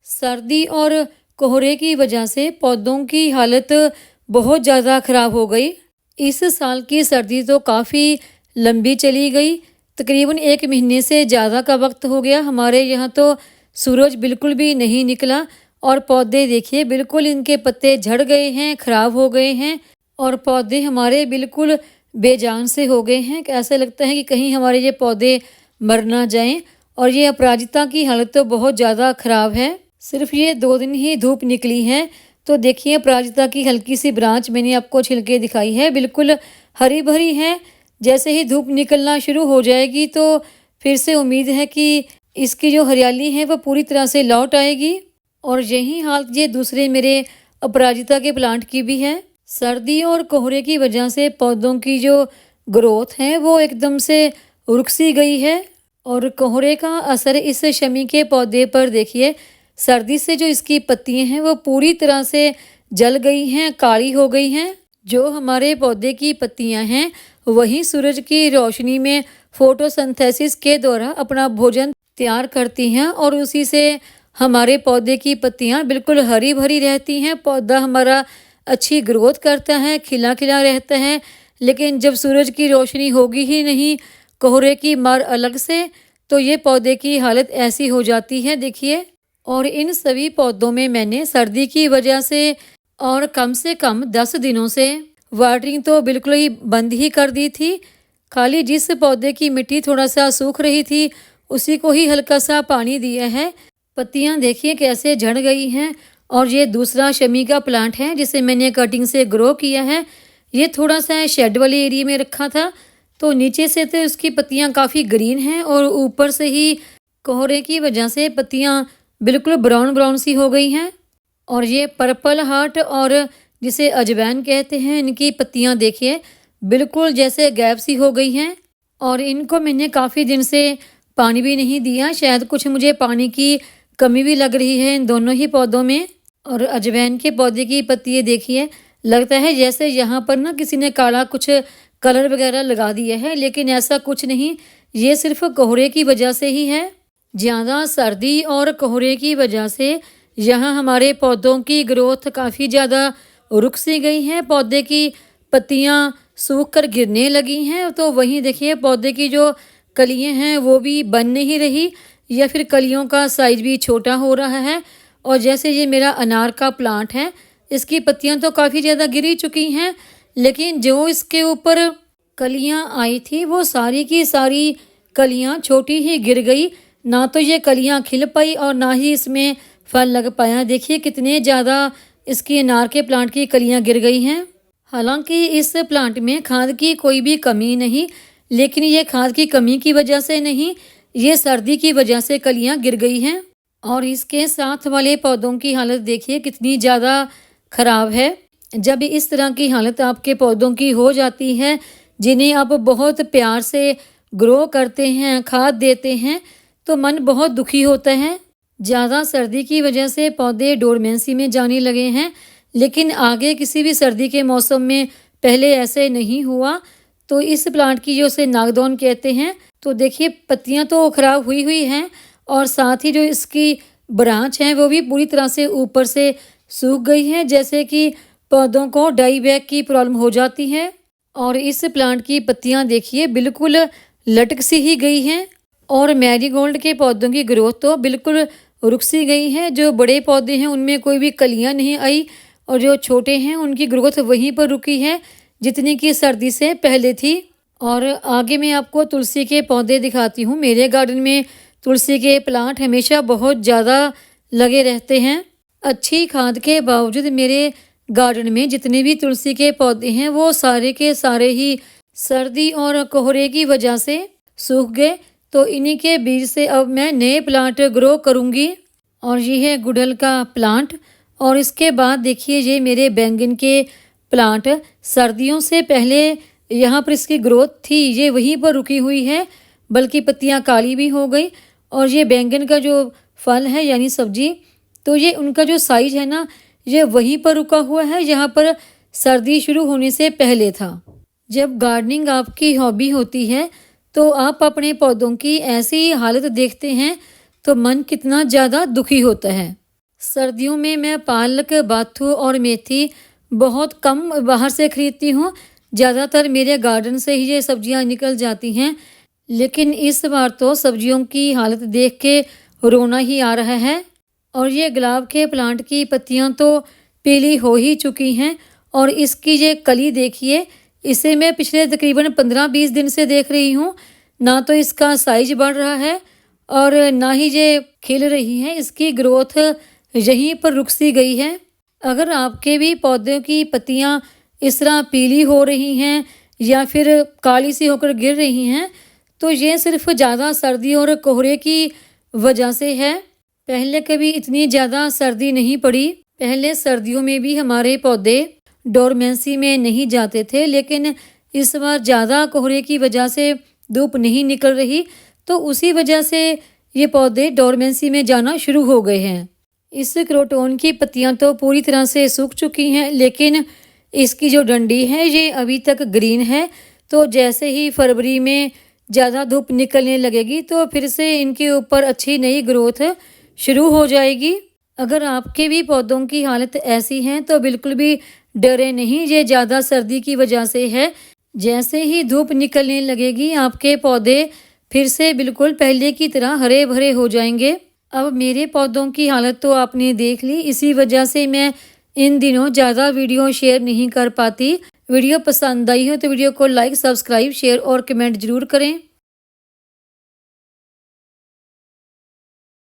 सर्दी और कोहरे की वजह से पौधों की हालत बहुत ज़्यादा ख़राब हो गई। इस साल की सर्दी तो काफ़ी लंबी चली गई, तकरीबन 1 महीने से ज़्यादा का वक्त हो गया। हमारे यहाँ तो सूरज बिल्कुल भी नहीं निकला और पौधे देखिए बिल्कुल इनके पत्ते झड़ गए हैं, ख़राब हो गए हैं और पौधे हमारे बिल्कुल बेजान से हो गए हैं। ऐसा लगता है कि कहीं हमारे ये पौधे मर ना जाएं। और ये अपराजिता की हालत तो बहुत ज़्यादा ख़राब है। सिर्फ ये 2 दिन ही धूप निकली है तो देखिए अपराजिता की हल्की सी ब्रांच मैंने आपको छिलके दिखाई है, बिल्कुल हरी भरी है। जैसे ही धूप निकलना शुरू हो जाएगी तो फिर से उम्मीद है कि इसकी जो हरियाली है वो पूरी तरह से लौट आएगी। और यही हाल ये दूसरे मेरे अपराजिता के प्लांट की भी है। सर्दी और कोहरे की वजह से पौधों की जो ग्रोथ है वो एकदम से रुक सी गई है। और कोहरे का असर इस शमी के पौधे पर देखिए, सर्दी से जो इसकी पत्तियां हैं वो पूरी तरह से जल गई हैं, काली हो गई हैं। जो हमारे पौधे की पत्तियां हैं वही सूरज की रोशनी में फोटोसिंथेसिस के द्वारा अपना भोजन तैयार करती हैं और उसी से हमारे पौधे की पत्तियां बिल्कुल हरी भरी रहती हैं। पौधा हमारा अच्छी ग्रोथ करता है, खिला खिला रहता है। लेकिन जब सूरज की रोशनी होगी ही नहीं, कोहरे की मार अलग से, तो ये पौधे की हालत ऐसी हो जाती है देखिए। और इन सभी पौधों में मैंने सर्दी की वजह से और कम से कम 10 दिनों से वाटरिंग तो बिल्कुल ही बंद ही कर दी थी। खाली जिस पौधे की मिट्टी थोड़ा सा सूख रही थी उसी को ही हल्का सा पानी दिया है। पत्तियां देखिए कैसे झड़ गई हैं। और ये दूसरा शमी का प्लांट है जिसे मैंने कटिंग से ग्रो किया है। ये थोड़ा सा शेड वाले एरिया में रखा था तो नीचे से तो उसकी पत्तियां काफ़ी ग्रीन हैं और ऊपर से ही कोहरे की वजह से पत्तियां बिल्कुल ब्राउन ब्राउन सी हो गई हैं। और ये पर्पल हार्ट और जिसे अजवाइन कहते हैं, इनकी पत्तियां देखिए बिल्कुल जैसे गैप सी हो गई हैं। और इनको मैंने काफ़ी दिन से पानी भी नहीं दिया, शायद कुछ मुझे पानी की कमी भी लग रही है इन दोनों ही पौधों में। और अजवाइन के पौधे की पत्तियां देखिए, लगता है जैसे यहाँ पर ना किसी ने काला कुछ कलर वगैरह लगा दिया है, लेकिन ऐसा कुछ नहीं, ये सिर्फ कोहरे की वजह से ही है। ज़्यादा सर्दी और कोहरे की वजह से यहाँ हमारे पौधों की ग्रोथ काफ़ी ज़्यादा रुक सी गई है। पौधे की पत्तियाँ सूख कर गिरने लगी हैं। तो वहीं देखिए पौधे की जो कलियाँ हैं वो भी बन नहीं रही या फिर कलियों का साइज भी छोटा हो रहा है। और जैसे ये मेरा अनार का प्लांट है, इसकी पत्तियाँ तो काफ़ी ज़्यादा गिर ही चुकी हैं, लेकिन जो इसके ऊपर कलियाँ आई थी वो सारी की सारी कलियाँ छोटी ही गिर गई। ना तो ये कलियाँ खिल पाई और ना ही इसमें फल लग पाया। देखिए कितने ज़्यादा इसकी अनार के प्लांट की कलियाँ गिर गई हैं। हालांकि इस प्लांट में खाद की कोई भी कमी नहीं, लेकिन ये खाद की कमी की वजह से नहीं, ये सर्दी की वजह से कलियाँ गिर गई हैं। और इसके साथ वाले पौधों की हालत देखिए कितनी ज़्यादा ख़राब है। जब इस तरह की हालत आपके पौधों की हो जाती है, जिन्हें आप बहुत प्यार से ग्रो करते हैं, खाद देते हैं, तो मन बहुत दुखी होता है। ज़्यादा सर्दी की वजह से पौधे डोरमेंसी में जाने लगे हैं, लेकिन आगे किसी भी सर्दी के मौसम में पहले ऐसे नहीं हुआ। तो इस प्लांट की जो उसे नागदौन कहते हैं, तो देखिए पत्तियां तो खराब हुई हुई हैं और साथ ही जो इसकी ब्रांच है वो भी पूरी तरह से ऊपर से सूख गई है, जैसे कि पौधों को डाई बैक की प्रॉब्लम हो जाती है। और इस प्लांट की पत्तियां देखिए बिल्कुल लटक सी ही गई हैं। और मैरीगोल्ड के पौधों की ग्रोथ तो बिल्कुल रुक सी गई है। जो बड़े पौधे हैं उनमें कोई भी कलियां नहीं आई और जो छोटे हैं उनकी ग्रोथ वहीं पर रुकी है जितनी कि सर्दी से पहले थी। और आगे मैं आपको तुलसी के पौधे दिखाती हूँ। मेरे गार्डन में तुलसी के प्लांट हमेशा बहुत ज़्यादा लगे रहते हैं। अच्छी खाद के बावजूद मेरे गार्डन में जितने भी तुलसी के पौधे हैं वो सारे के सारे ही सर्दी और कोहरे की वजह से सूख गए। तो इन्हीं के बीज से अब मैं नए प्लांट ग्रो करूँगी। और ये है गुड़हल का प्लांट। और इसके बाद देखिए ये मेरे बैंगन के प्लांट, सर्दियों से पहले यहाँ पर इसकी ग्रोथ थी, ये वहीं पर रुकी हुई है, बल्कि पत्तियाँ काली भी हो गई। और ये बैंगन का जो फल है यानी सब्जी, तो ये उनका जो साइज है ना, ये वहीं पर रुका हुआ है जहाँ पर सर्दी शुरू होने से पहले था। जब गार्डनिंग आपकी हॉबी होती है तो आप अपने पौधों की ऐसी हालत देखते हैं तो मन कितना ज़्यादा दुखी होता है। सर्दियों में मैं पालक, बाथू और मेथी बहुत कम बाहर से खरीदती हूँ। ज़्यादातर मेरे गार्डन से ही ये सब्जियाँ निकल जाती हैं। लेकिन इस बार तो सब्जियों की हालत देख के रोना ही आ रहा है। और ये गुलाब के प्लांट की पत्तियाँ तो पीली हो ही चुकी हैं। और इसकी ये कली देखिए, इसे मैं पिछले तकरीबन 15-20 दिन से देख रही हूँ। ना तो इसका साइज बढ़ रहा है और ना ही ये खिल रही है। इसकी ग्रोथ यहीं पर रुक सी गई है। अगर आपके भी पौधों की पत्तियाँ इस तरह पीली हो रही हैं या फिर काली सी होकर गिर रही हैं, तो ये सिर्फ ज़्यादा सर्दी और कोहरे की वजह से है। पहले कभी इतनी ज़्यादा सर्दी नहीं पड़ी। पहले सर्दियों में भी हमारे पौधे डोरमेंसी में नहीं जाते थे, लेकिन इस बार ज़्यादा कोहरे की वजह से धूप नहीं निकल रही, तो उसी वजह से ये पौधे डोरमेंसी में जाना शुरू हो गए हैं। इस क्रोटोन की पत्तियां तो पूरी तरह से सूख चुकी हैं, लेकिन इसकी जो डंडी है ये अभी तक ग्रीन है। तो जैसे ही फरवरी में ज़्यादा धूप निकलने लगेगी तो फिर से इनके ऊपर अच्छी नई ग्रोथ शुरू हो जाएगी। अगर आपके भी पौधों की हालत ऐसी है तो बिल्कुल भी डरे नहीं, ये ज़्यादा सर्दी की वजह से है। जैसे ही धूप निकलने लगेगी आपके पौधे फिर से बिल्कुल पहले की तरह हरे भरे हो जाएंगे। अब मेरे पौधों की हालत तो आपने देख ली, इसी वजह से मैं इन दिनों ज़्यादा वीडियो शेयर नहीं कर पाती। वीडियो पसंद आई हो तो वीडियो को लाइक, सब्सक्राइब, शेयर और कमेंट ज़रूर करें।